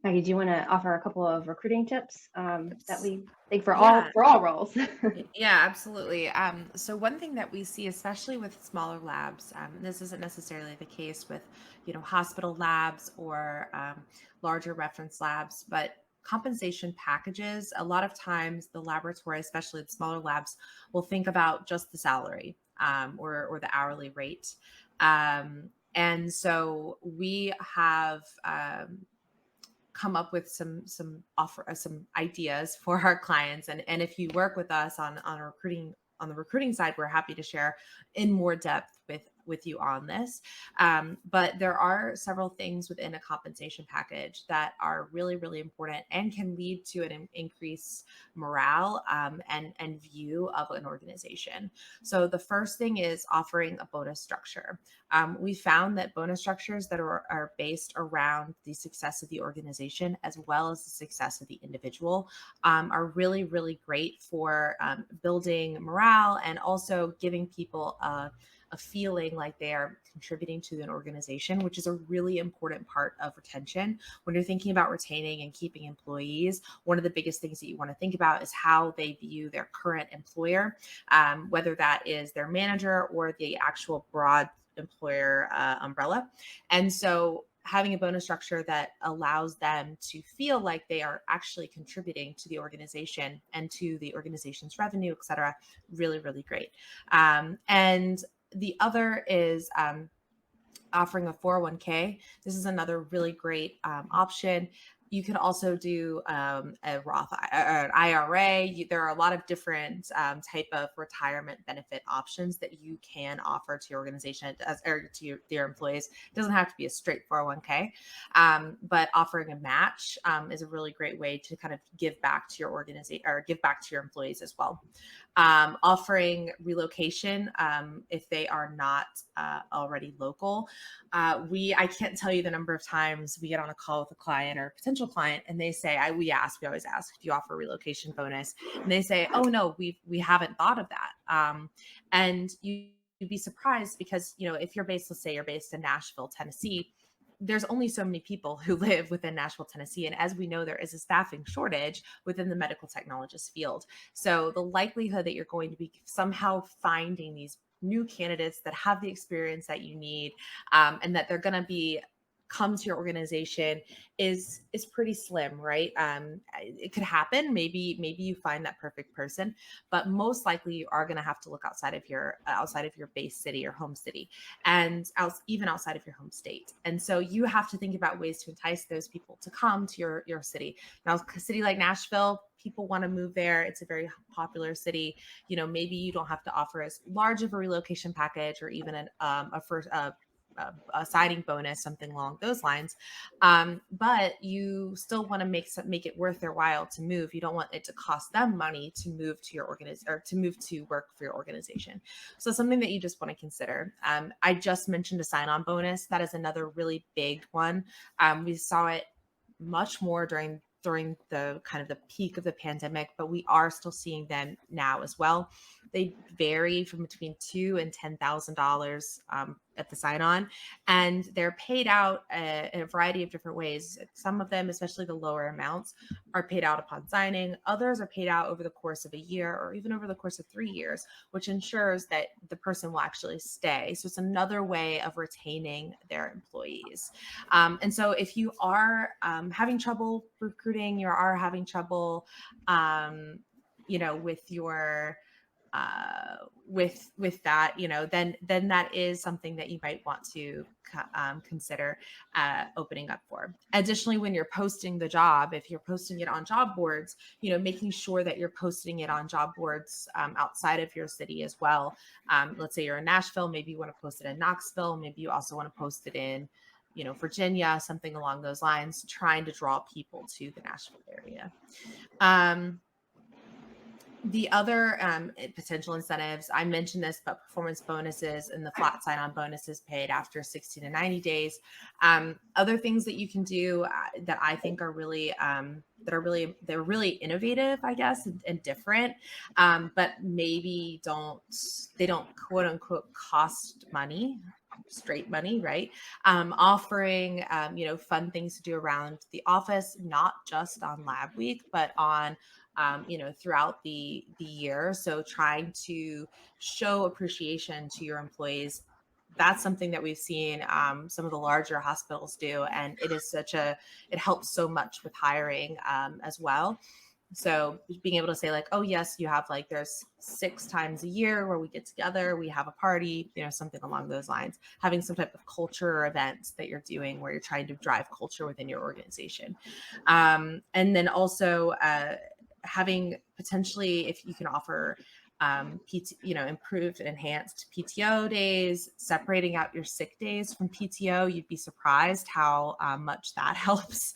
Maggie, do you want to offer a couple of recruiting tips that Yes. we think for all Yeah, roles? yeah, absolutely. So one thing that we see, especially with smaller labs, this isn't necessarily the case with, hospital labs or larger reference labs, but compensation packages. A lot of times, the laboratory, especially the smaller labs, will think about just the salary or the hourly rate. And so we have come up with some ideas for our clients, and if you work with us on a recruiting on the recruiting side, we're happy to share in more depth with you on this. But there are several things within a compensation package that are really really important and can lead to an increase morale and view of an organization. So the first thing is offering a bonus structure. We found that bonus structures that are based around the success of the organization as well as the success of the individual are really, really great for building morale and also giving people a feeling like they are contributing to an organization, which is a really important part of retention. When you're thinking about retaining and keeping employees, one of the biggest things that you want to think about is how they view their current employer, whether that is their manager or the actual broad employer umbrella. And so having a bonus structure that allows them to feel like they are actually contributing to the organization and to the organization's revenue, et cetera, really, really great. And the other is offering a 401k. This is another really great option. You can also do a Roth or an IRA. There are a lot of different type of retirement benefit options that you can offer to your organization or to your employees. It doesn't have to be a straight 401k, but offering a match is a really great way to kind of give back to your organization or give back to your employees as well. Offering relocation if they are not already local. I can't tell you the number of times we get on a call with a client or a potential client and they say, we always ask, do you offer relocation bonus? And they say, oh no, we haven't thought of that. And you'd be surprised because, if you're based, let's say you're based in Nashville, Tennessee, there's only so many people who live within Nashville, Tennessee. And as we know, there is a staffing shortage within the medical technologist field. So the likelihood that you're going to be somehow finding these new candidates that have the experience that you need, and that they're going to be come to your organization is pretty slim, right? It could happen. Maybe you find that perfect person, but most likely you are going to have to look outside of your base city or home city, and even outside of your home state. And so you have to think about ways to entice those people to come to your city. Now, a city like Nashville, people want to move there. It's a very popular city. Maybe you don't have to offer as large of a relocation package or even a signing bonus, something along those lines. But you still want to make it worth their while to move. You don't want it to cost them money to move to your organization or to move to work for your organization. So something that you just want to consider. I just mentioned a sign-on bonus. That is another really big one. We saw it much more during the kind of the peak of the pandemic, but we are still seeing them now as well. They vary from between $2,000 and $10,000 at the sign on, and they're paid out in a variety of different ways. Some of them, especially the lower amounts, are paid out upon signing. Others are paid out over the course of a year or even over the course of 3 years, which ensures that the person will actually stay. So it's another way of retaining their employees. And so if you are having trouble recruiting, you are having trouble, with your with that, then that is something that you might want to consider opening up for. Additionally, when you're posting the job, if you're posting it on job boards, making sure that you're posting it on job boards outside of your city as well. Let's say you're in Nashville, maybe you want to post it in Knoxville, maybe you also want to post it in Virginia, something along those lines, trying to draw people to the Nashville area. Um, the other potential incentives, I mentioned this, but performance bonuses and the flat sign-on bonuses paid after 60 to 90 days. Other things that you can do that I think are really they're really innovative, I guess, and different, but maybe they don't quote unquote cost money. straight money, right? Offering, fun things to do around the office, not just on lab week, but on throughout the year. So trying to show appreciation to your employees. That's something that we've seen some of the larger hospitals do, and it helps so much with hiring as well. So being able to say like, oh yes, you have like there's 6 times a year where we get together, we have a party, something along those lines. Having some type of culture or events that you're doing where you're trying to drive culture within your organization, and then also having potentially if you can offer improved and enhanced PTO days, separating out your sick days from PTO. You'd be surprised how much that helps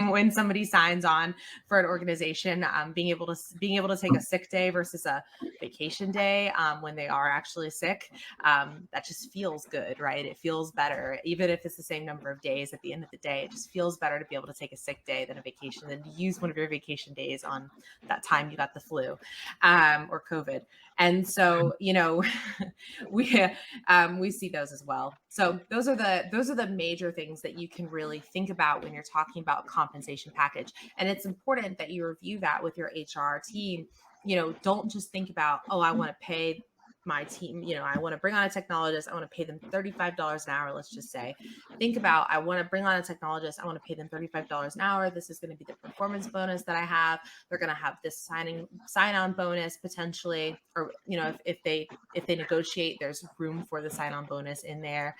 when somebody signs on for an organization. Being able to take a sick day versus a vacation day when they are actually sick, that just feels good, right? It feels better, even if it's the same number of days. At the end of the day, it just feels better to be able to take a sick day than a vacation, than to use one of your vacation days on that time you got the flu or COVID. And so, we see those as well. So those are the major things that you can really think about when you're talking about compensation package. And it's important that you review that with your HR team. Don't just think about, oh, I want to pay my team, I want to bring on a technologist, I want to pay them $35 an hour, let's just say. Think about, I want to bring on a technologist, I want to pay them $35 an hour. This is going to be the performance bonus that I have. They're going to have this sign-on bonus potentially, or if they negotiate, there's room for the sign-on bonus in there.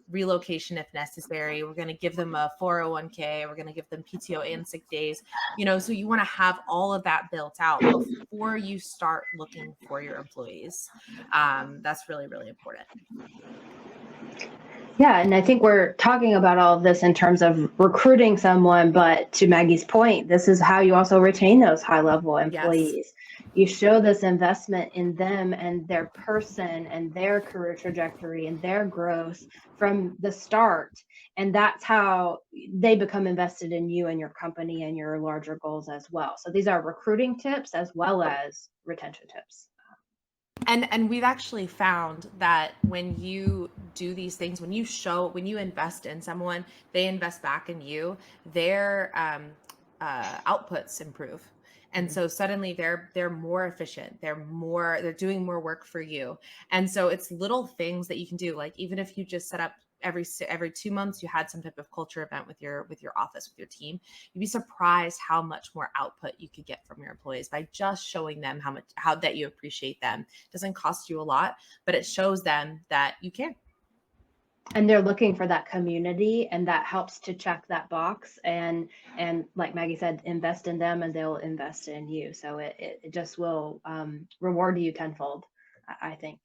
Relocation if necessary. We're going to give them a 401k. We're going to give them PTO and sick days. So you want to have all of that built out before you start looking for your employees. That's really, really important. Yeah, and I think we're talking about all of this in terms of recruiting someone, but to Maggie's point, this is how you also retain those high-level employees. Yes. You show this investment in them and their person and their career trajectory and their growth from the start, and that's how they become invested in you and your company and your larger goals as well. So these are recruiting tips as well as retention tips. And we've actually found that when you do these things, when you invest in someone, they invest back in you, their outputs improve. And so suddenly they're more efficient. They're doing more work for you. And so it's little things that you can do. Like even if you just set up every 2 months, you had some type of culture event with your office, with your team, you'd be surprised how much more output you could get from your employees by just showing them how that you appreciate them. It doesn't cost you a lot, but it shows them that you care. And they're looking for that community, and that helps to check that box. And like Maggie said, invest in them and they'll invest in you. So it just will reward you tenfold, I think.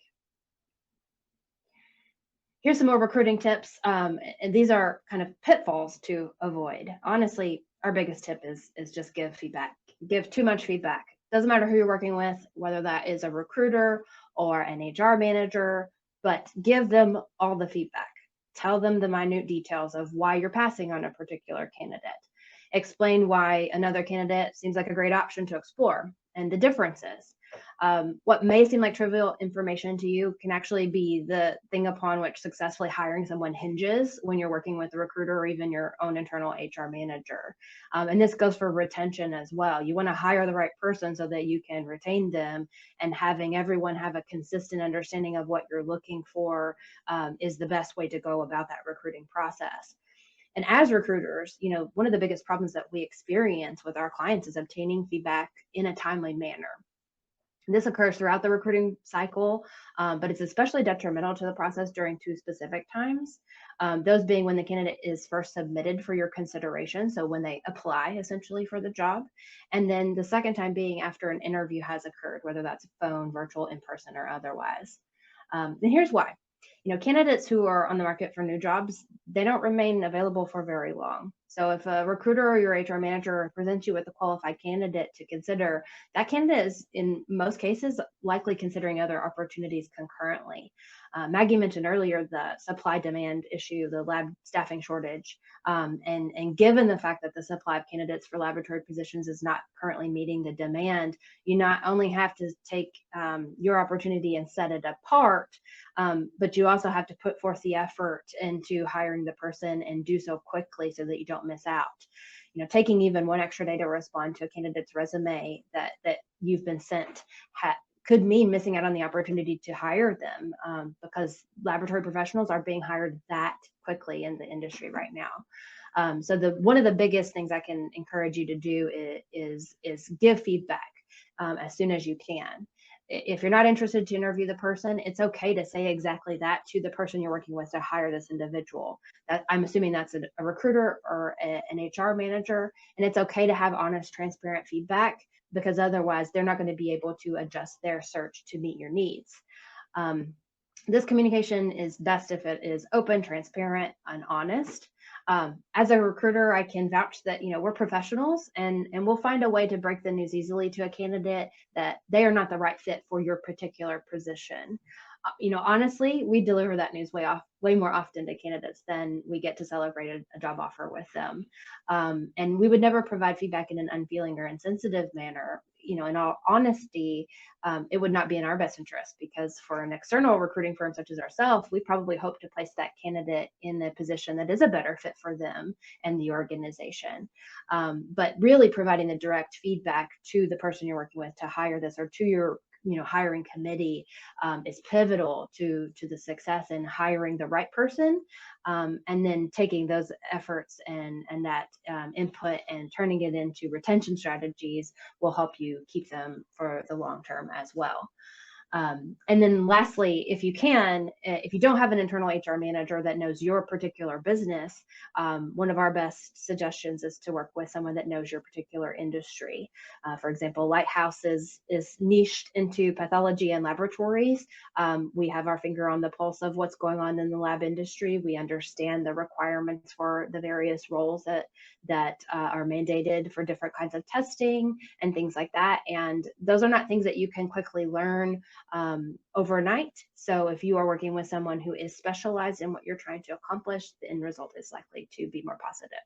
Here's some more recruiting tips. And these are kind of pitfalls to avoid. Honestly, our biggest tip is just give feedback. Give too much feedback. Doesn't matter who you're working with, whether that is a recruiter or an HR manager, but give them all the feedback. Tell them the minute details of why you're passing on a particular candidate. Explain why another candidate seems like a great option to explore and the differences. What may seem like trivial information to you can actually be the thing upon which successfully hiring someone hinges when you're working with a recruiter or even your own internal HR manager. And this goes for retention as well. You want to hire the right person so that you can retain them, and having everyone have a consistent understanding of what you're looking for is the best way to go about that recruiting process. And as recruiters, one of the biggest problems that we experience with our clients is obtaining feedback in a timely manner. This occurs throughout the recruiting cycle, but it's especially detrimental to the process during 2 specific times. Those being when the candidate is first submitted for your consideration, so when they apply essentially for the job, and then the second time being after an interview has occurred, whether that's phone, virtual, in person, or otherwise. And here's why. Candidates who are on the market for new jobs, they don't remain available for very long. So if a recruiter or your HR manager presents you with a qualified candidate to consider, that candidate is in most cases likely considering other opportunities concurrently. Maggie mentioned earlier the supply demand issue, the lab staffing shortage. And given the fact that the supply of candidates for laboratory positions is not currently meeting the demand, you not only have to take your opportunity and set it apart, but you also have to put forth the effort into hiring the person and do so quickly so that you don't miss out. Taking even one extra day to respond to a candidate's resume that you've been sent could mean missing out on the opportunity to hire them, because laboratory professionals are being hired that quickly in the industry right now. So one of the biggest things I can encourage you to do is give feedback as soon as you can. If you're not interested to interview the person, it's okay to say exactly that to the person you're working with to hire this individual. I'm assuming that's a recruiter or an HR manager, and it's okay to have honest, transparent feedback, because otherwise they're not going to be able to adjust their search to meet your needs. This communication is best if it is open, transparent, and honest. As a recruiter, I can vouch that we're professionals, and we'll find a way to break the news easily to a candidate that they are not the right fit for your particular position. Honestly, we deliver that news way more often to candidates than we get to celebrate a job offer with them. And we would never provide feedback in an unfeeling or insensitive manner. In all honesty, it would not be in our best interest, because for an external recruiting firm such as ourselves, we probably hope to place that candidate in the position that is a better fit for them and the organization. But really providing the direct feedback to the person you're working with to hire this, or to your hiring committee, is pivotal to the success in hiring the right person, and then taking those efforts and that input and turning it into retention strategies will help you keep them for the long term as well. And then lastly, if you don't have an internal HR manager that knows your particular business, one of our best suggestions is to work with someone that knows your particular industry. For example, Lighthouse is niched into pathology and laboratories. We have our finger on the pulse of what's going on in the lab industry. We understand the requirements for the various roles that are mandated for different kinds of testing and things like that. And those are not things that you can quickly learn overnight. So if you are working with someone who is specialized in what you're trying to accomplish, the end result is likely to be more positive.